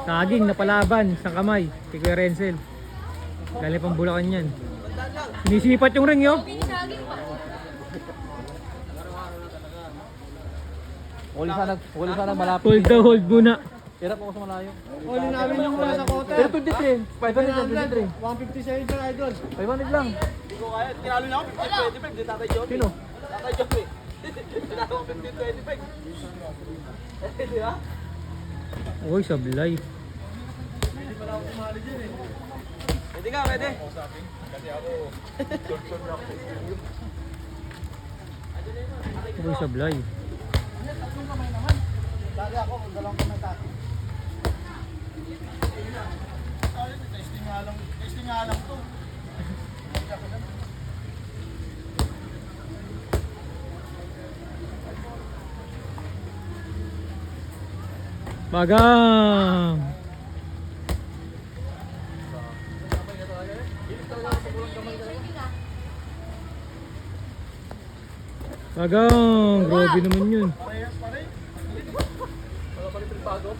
Saging na palaban sa kamay kay Kuya Renzel. Galing pang Bulacan yan. Sinisipat yung ring yo. Huli sana malapit. Hold the hold muna. Hirap ako sa malayo. Huli namin yung nasa quarter. Pero 23. 500 150 sa inyo, idol. 500 lang. Hindi ko kaya. Tinalo niya ako 50-25. Di Tatay Johnny. Sino? Tatay Johnny. Tinalo ako 50-25. Di ba? Uy, sablay. Pwede ka, pwede. Uy, sablay. Dati ako, dalawang kamay tayo. Testing nga lang to. Bagang. Bagang, grabe naman yun. Parehas pa rin. Wala pa rin bago.